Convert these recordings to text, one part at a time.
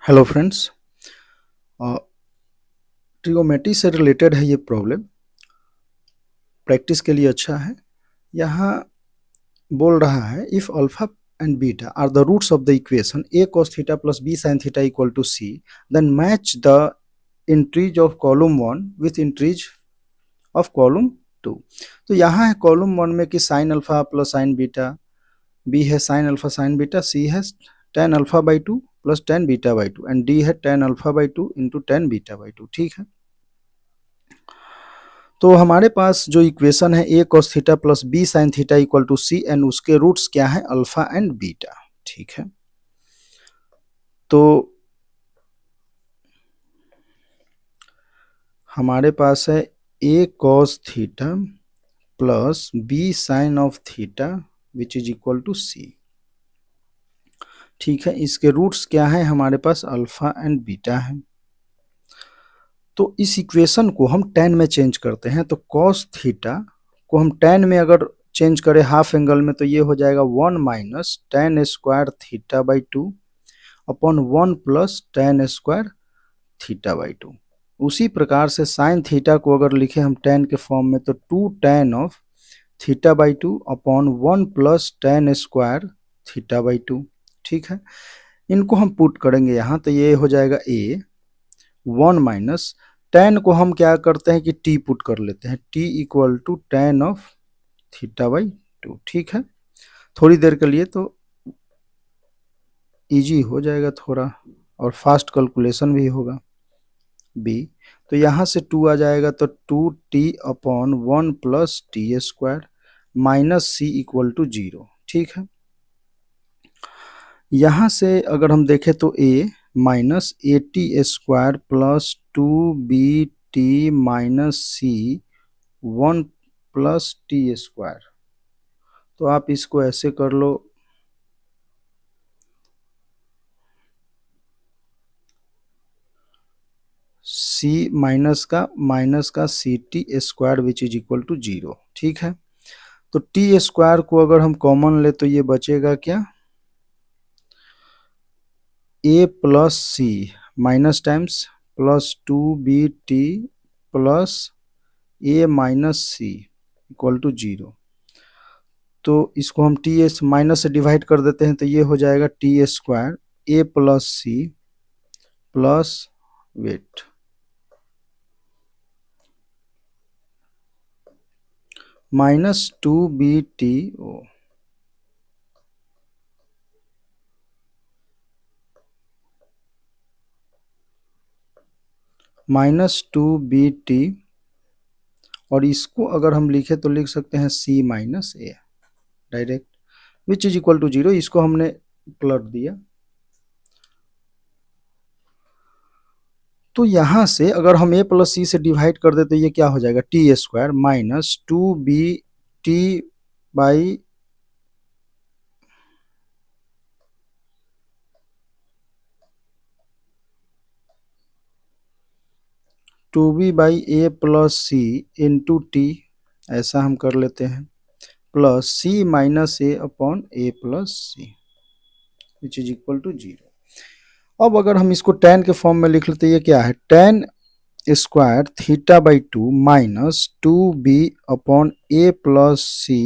Hello friends. Trigonometry से related है ये प्रॉब्लम, प्रैक्टिस के लिए अच्छा है। यहाँ बोल रहा है if alpha and beta are the roots of the equation a cos theta plus b sin theta equal to c, then match the entries of column 1 with entries of column 2। तो यहाँ है कॉलम 1 में कि sine alpha plus sine beta, b है sine alpha sine beta, c है tan alpha by 2 plus tan beta by 2 and D है tan alpha by 2 into tan beta by 2। ठीक है, तो हमारे पास जो इक्वेशन है a cos theta plus b sin theta equal to c and उसके रूट्स क्या है अल्फा एंड बीटा। ठीक है, तो हमारे पास है a cos theta plus b sine of theta which is equal to c. ठीक है, इसके रूट्स क्या है हमारे पास अल्फा एंड बीटा है। तो इस इक्वेशन को हम tan में चेंज करते हैं, तो cos थीटा को हम tan में अगर चेंज करें हाफ एंगल में तो ये हो जाएगा 1 minus tan square theta by 2 upon 1 plus tan square theta by 2। उसी प्रकार से साइन थीटा को अगर लिखे हम tan के फॉर्म में तो 2 tan of theta by 2 upon 1 plus tan square theta by 2। ठीक है, इनको हम पुट करेंगे यहाँ तो ये हो जाएगा a 1 माइनस tan को हम क्या करते हैं कि t पुट कर लेते हैं, t equal to tan of theta by 2। ठीक है, थोड़ी देर के लिए तो इजी हो जाएगा थोड़ा और फास्ट कैलकुलेशन भी होगा। b तो यहाँ से 2 आ जाएगा तो 2t upon 1 plus t square minus c equal to 0। ठीक है, यहाँ से अगर हम देखें तो a minus a t square plus 2bt minus c 1 plus t square. तो आप इसको ऐसे कर लो, c माइनस का c t square which is equal to 0। ठीक है, तो टी स्क्वायर को अगर हम कॉमन ले तो ये बचेगा क्या, a plus c minus times plus 2bt plus a minus c equal to 0। तो इसको हम टी एस माइनस से डिवाइड कर देते हैं तो ये हो जाएगा t square a plus c plus wait minus 2bt minus 2bt और इसको अगर हम लिखे तो लिख सकते हैं c minus a direct which is equal to 0। इसको हमने पलट दिया तो यहाँ से अगर हम a प्लस सी से डिवाइड कर दे तो ये क्या हो जाएगा t square minus 2bt by 2b by a plus c into t, ऐसा हम कर लेते हैं, plus c minus a upon a plus c which is equal to 0। अब अगर हम इसको tan के फॉर्म में लिख लेते ये क्या है tan square theta by 2 minus 2b upon a plus c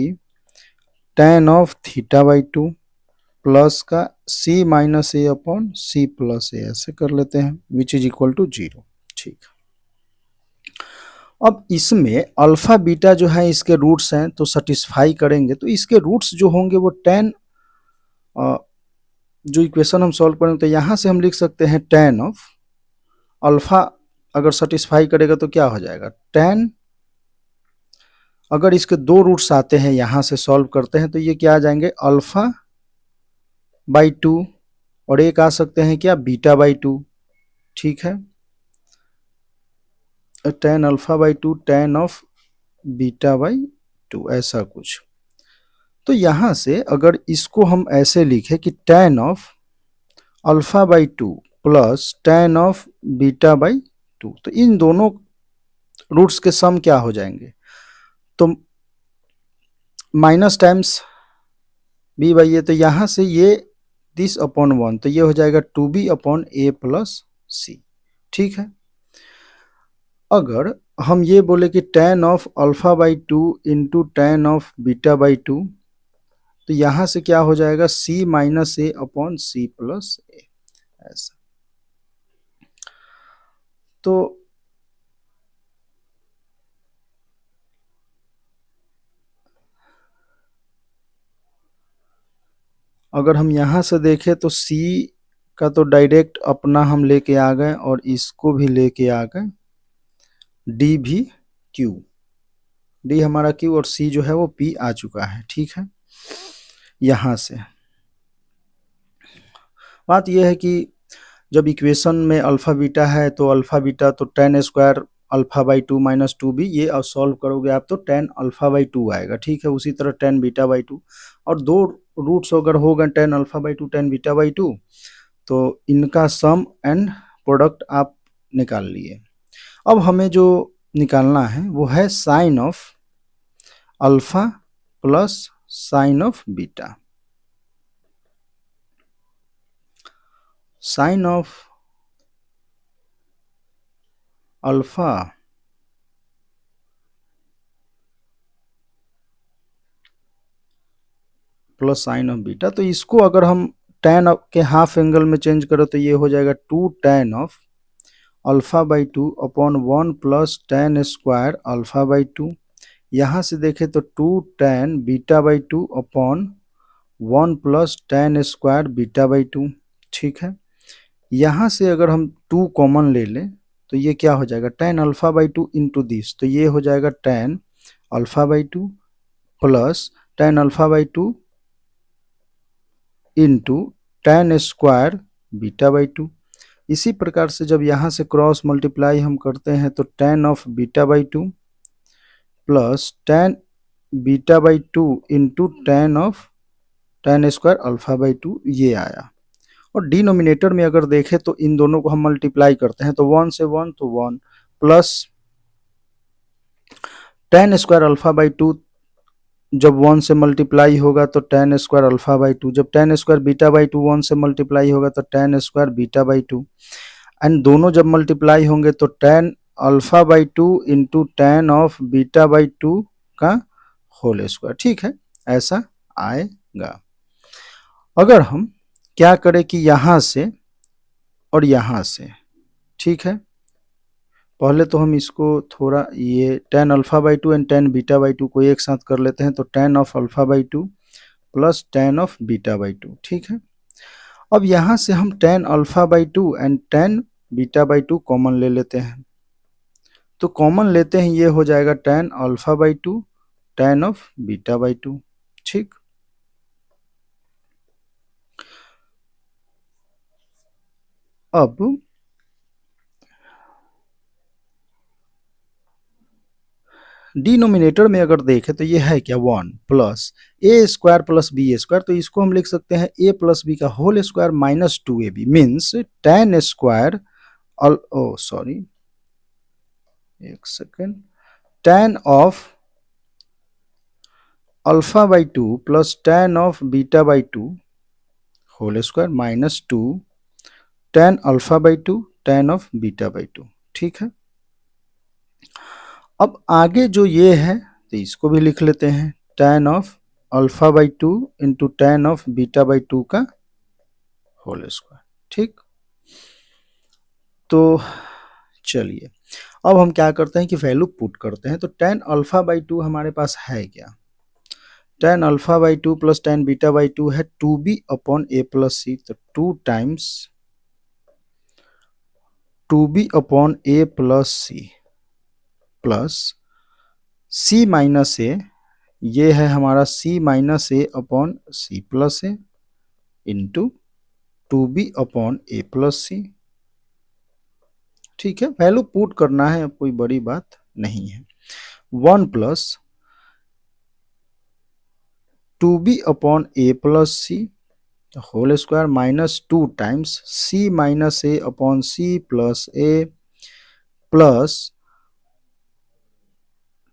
tan of theta by 2 plus का c minus a upon c plus a, ऐसे कर लेते हैं विच इज इक्वल टू 0। ठीक, अब इसमें अल्फा बीटा जो है इसके रूट्स हैं तो सेटिस्फाई करेंगे तो इसके रूट्स जो होंगे वो tan, जो इक्वेशन हम सॉल्व करेंगे तो यहाँ से हम लिख सकते हैं tan ऑफ अल्फा अगर सेटिस्फाई करेगा तो क्या हो जाएगा tan, अगर इसके दो रूट्स आते हैं यहाँ से सॉल्व करते हैं तो ये क्या आ जाएंगे अल्फा बाई 2 और एक आ सकते हैं क्या बीटा बाई 2। ठीक है, tan alpha by 2 tan of beta by 2 ऐसा कुछ। तो यहाँ से अगर इसको हम ऐसे लिखे कि tan of alpha by 2 plus tan of beta by 2, तो इन दोनों रूट्स के सम क्या हो जाएंगे, तो माइनस टाइम्स b बाई ए, तो यहाँ से ये दिस अपॉन 1, तो ये हो जाएगा 2b upon a plus c. ठीक है, अगर हम ये बोले कि tan of alpha by 2 into tan of beta by 2, तो यहां से क्या हो जाएगा c minus a upon c plus ए, ऐसा। तो अगर हम यहाँ से देखें तो C का तो डायरेक्ट अपना हम लेके आ गए और इसको भी लेके आ गए, D भी Q, D हमारा Q और C जो है वो P आ चुका है। ठीक है, यहाँ से बात यह है कि जब इक्वेशन में अल्फा बीटा है तो अल्फा बीटा तो tan square alpha by 2 minus 2b, ये अब सॉल्व करोगे आप तो tan अल्फा बाई 2 आएगा। ठीक है, उसी तरह tan बीटा बाई 2, और दो रूट्स अगर हो गए tan alpha by 2 tan beta by 2, तो इनका सम एंड प्रोडक्ट आप निकाल लिए। अब हमें जो निकालना है वो है sine of alpha plus sine of beta. Sine of alpha plus sine of beta, तो इसको अगर हम tan के हाफ एंगल में चेंज करें तो ये हो जाएगा 2 tan of alpha by 2 upon 1 plus tan square alpha by 2। यहाँ से देखें तो 2 tan beta by 2 upon 1 plus tan square beta by 2। ठीक है, यहाँ से अगर हम 2 कॉमन ले लें तो ये क्या हो जाएगा tan alpha by 2 into this, तो ये हो जाएगा tan alpha by 2 plus tan alpha by 2 into tan square beta by 2। इसी प्रकार से जब यहाँ से क्रॉस मल्टीप्लाई हम करते हैं तो tan of beta by 2 plus tan beta by 2 into tan of tan square alpha by 2, ये आया। और डिनोमिनेटर में अगर देखें तो इन दोनों को हम मल्टीप्लाई करते हैं तो 1 से 1 तो 1 plus tan square alpha by 2, जब 1 से मल्टीप्लाई होगा तो tan स्क्वायर अल्फा बाई 2, जब tan स्क्वायर बीटा बाई 2 1 से मल्टीप्लाई होगा तो tan square beta by 2, and दोनों जब मल्टीप्लाई होंगे तो tan alpha by 2 into tan of beta by 2 का होल स्क्वायर। ठीक है, ऐसा आएगा। अगर हम क्या करें कि यहाँ से और यहाँ से, ठीक है, पहले तो हम इसको थोड़ा ये tan alpha by 2 and tan beta by 2 को एक साथ कर लेते हैं, तो tan of alpha by 2 plus tan of beta by 2। ठीक है, अब यहाँ से हम tan alpha by 2 and tan beta by 2 common ले लेते हैं, तो कॉमन लेते हैं ये हो जाएगा tan alpha by 2 tan of beta by 2। ठीक, अब डिनोमिनेटर में अगर देखें तो ये है क्या 1 plus a square plus b square, तो इसको हम लिख सकते हैं a प्लस बी का whole square minus 2ab means tan square sorry एक second, tan of alpha by 2 plus tan of beta by 2 whole square minus 2 tan alpha by 2 tan of beta by 2। ठीक है, अब आगे जो ये है तो इसको भी लिख लेते हैं tan of alpha by 2 into tan of beta by 2 का होल स्क्वायर। ठीक, तो चलिए अब हम क्या करते हैं कि वैल्यू पुट करते हैं, तो tan अल्फा बाई 2 हमारे पास है क्या, tan alpha by 2 plus tan beta by 2 है 2b upon a plus c, तो 2 times 2b upon a plus c plus c minus a, ये है हमारा c minus a upon c plus a into 2b upon a plus c. ठीक है, value put करना है, अब कोई बड़ी बात नहीं है। 1 plus 2b upon a plus c whole square minus 2 times c minus a upon c plus a plus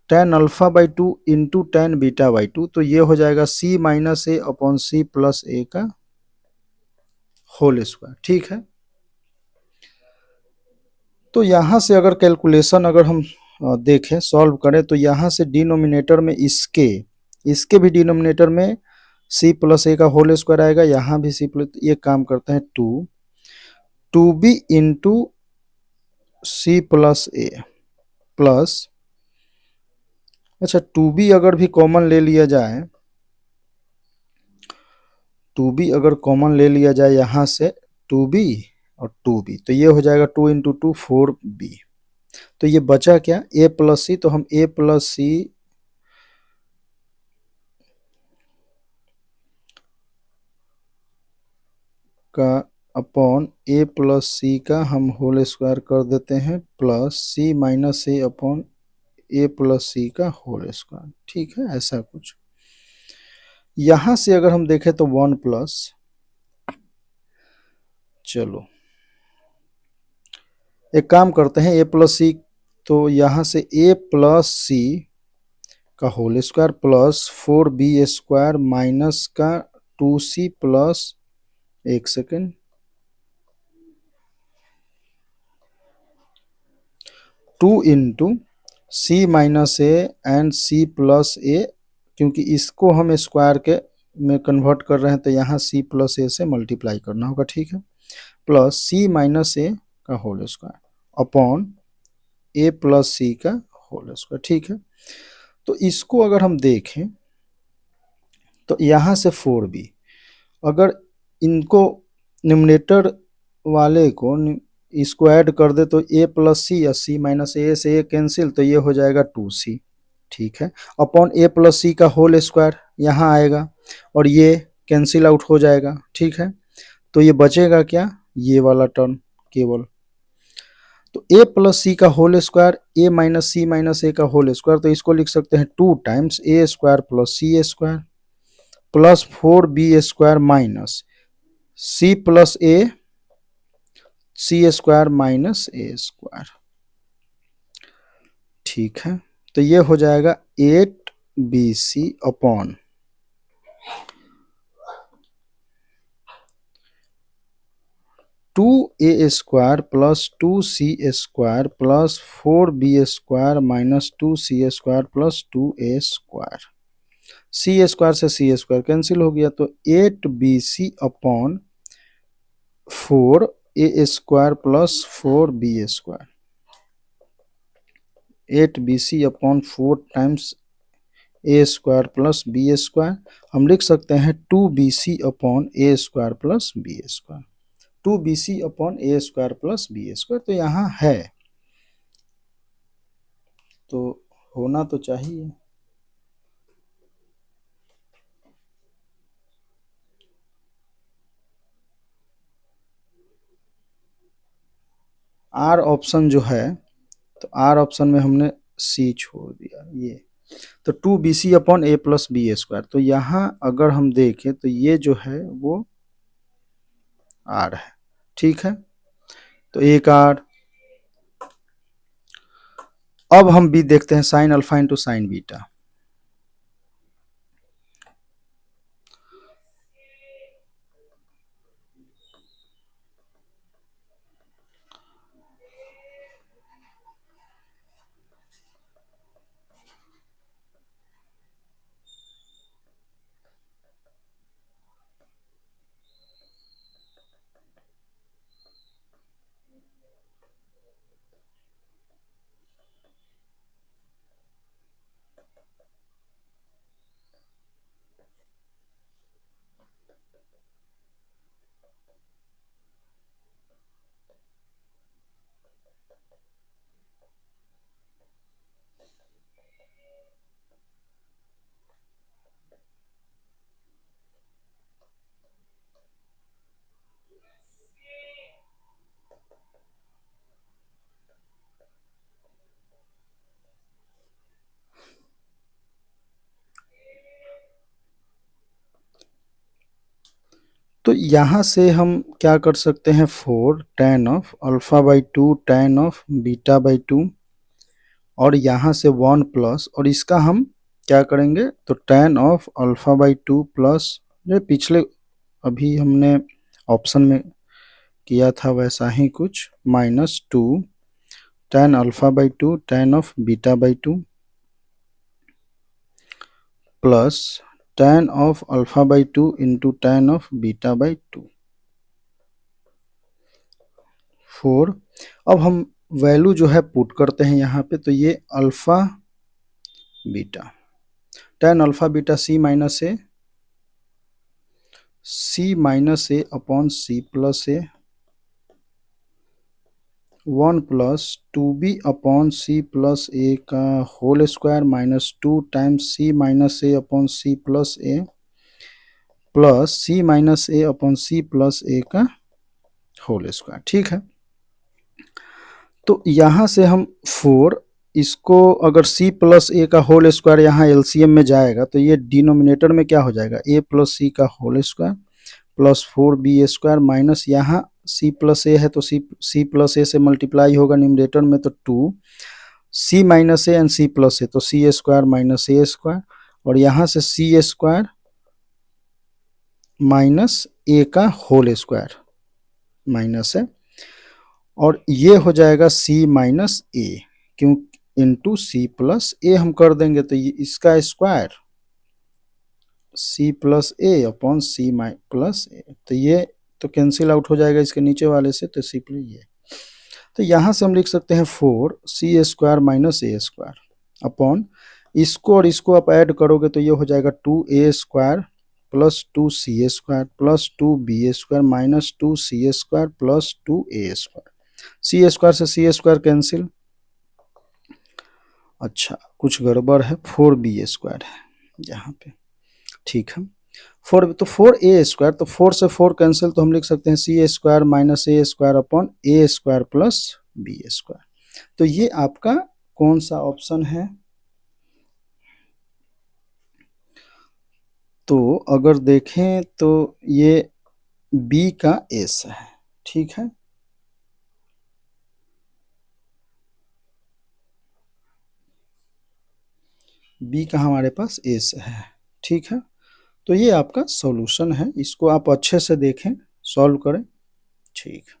tan alpha by 2 into tan beta by 2, तो ये हो जाएगा c minus a upon c plus a का whole square, ठीक है। तो यहाँ से अगर कैलकुलेशन अगर हम देखें, सॉल्व करें, तो यहाँ से डिनोमिनेटर में इसके भी डिनोमिनेटर में सी प्लस ए का होल स्क्वायर आएगा, यहाँ भी सी प्लस, ये काम करते हैं two b into c plus a plus, अच्छा टू बी अगर भी कॉमन ले लिया जाए, टू बी अगर कॉमन ले लिया जाए यहाँ से, टू बी और टू बी, तो ये हो जाएगा 2 इंटू 2 4b। तो ये बचा क्या, ए प्लस सी, तो हम ए प्लस सी का अपॉन ए प्लस सी का हम होल स्क्वायर कर देते हैं, plus c minus a upon a plus c का होल स्क्वायर, ठीक है, ऐसा कुछ। यहां से अगर हम देखें तो 1 प्लस, चलो एक काम करते हैं, ए प्लस सी, तो यहां से ए प्लस सी का whole square plus 4b square minus का 2c प्लस, एक second, 2 into c minus a and c plus a, क्योंकि इसको हम स्क्वायर के में कन्वर्ट कर रहे हैं, तो यहाँ सी प्लस ए से मल्टीप्लाई करना होगा, ठीक है, प्लस सी माइनस ए का whole square upon a plus c का होल स्क्वायर, ठीक है। तो इसको अगर हम देखें तो यहाँ से 4b, अगर इनको न्यूमरेटर वाले को इसको ऐड कर दे, तो ए प्लस सी या सी माइनस ए से ए कैंसिल, तो ये हो जाएगा 2c, ठीक है, अपॉन ए प्लस सी का होल स्क्वायर यहाँ आएगा और ये कैंसिल आउट हो जाएगा, ठीक है। तो ये बचेगा क्या, ये वाला टर्म केवल, तो ए प्लस सी का whole square, a minus c minus a का होल स्क्वायर, तो इसको लिख सकते हैं 2 times a square plus c square plus 4b square minus c plus a c square minus a square, ठीक है। तो ये हो जाएगा 8bc upon 2a square plus 2c square plus 4b square minus 2c square plus 2a square, c square से c square cancel हो गया, तो 8bc upon 4a square plus 4b square, 8bc upon 4 times a square plus b square, हम लिख सकते हैं 2bc upon a square plus b square, 2bc upon a square plus b square, तो यहाँ है, तो होना तो चाहिए। आर ऑप्शन जो है, तो आर ऑप्शन में हमने सी छोड़ दिया, ये तो 2bc upon a plus b square, तो यहाँ अगर हम देखें तो ये जो है वो आर है, ठीक है, तो एक आर। अब हम बी देखते हैं, sine alpha into sine beta, तो यहाँ से हम क्या कर सकते हैं, 4 tan of alpha by 2 tan of beta by 2, और यहाँ से 1 प्लस, और इसका हम क्या करेंगे, तो tan of alpha by 2 plus, जो पिछले अभी हमने ऑप्शन में किया था वैसा ही कुछ, -2 tan α/2 tan of β/2 plus tan of α/2 into tan of β/2 4। अब हम वैल्यू जो है पुट करते हैं यहाँ पे, तो ये alpha beta tan alpha beta c अपॉन c plus a 1 plus 2b upon c plus a का whole square -2 times c - a upon c plus a plus c - a upon c plus a का whole square. ठीक है, तो यहाँ से हम 4, इसको अगर c प्लस a का होल स्क्वायर यहाँ एलसीएम में जाएगा तो ये डिनोमिनेटर में क्या हो जाएगा, a प्लस c का whole square plus 4b square minus यहाँ c प्लस a है तो c प्लस a से मल्टीप्लाई होगा न्यूमरेटर में, तो 2 c minus a and c plus a, तो c square minus a square, और यहाँ से c स्क्वायर माइनस a का होल स्क्वायर माइनस है, और ये हो जाएगा c माइनस a, क्यों इंटू c प्लस a हम कर देंगे तो ये इसका square c plus a upon c plus a, तो ये तो कैंसिल आउट हो जाएगा इसके नीचे वाले से, तो सिंपली ये, तो यहाँ से हम लिख सकते हैं 4c square minus a square upon इसको और इसको आप ऐड करोगे तो ये हो जाएगा 2a square plus 2c square plus 2b square minus 2c square plus 2a square, c square से c स्क्वायर कैंसिल, अच्छा कुछ गड़बड़ है, 4b स्क्वायर है यहाँ पे। ठीक है, 4 तो 4a स्क्वायर, तो 4 से 4 कैंसिल, तो हम लिख सकते हैं c square minus a square upon a square plus b square. तो ये आपका कौन सा ऑप्शन है, तो अगर देखें तो ये b का s है। ठीक है, b का हमारे पास s है। ठीक है, तो ये आपका सॉल्यूशन है, इसको आप अच्छे से देखें, सॉल्व करें। ठीक।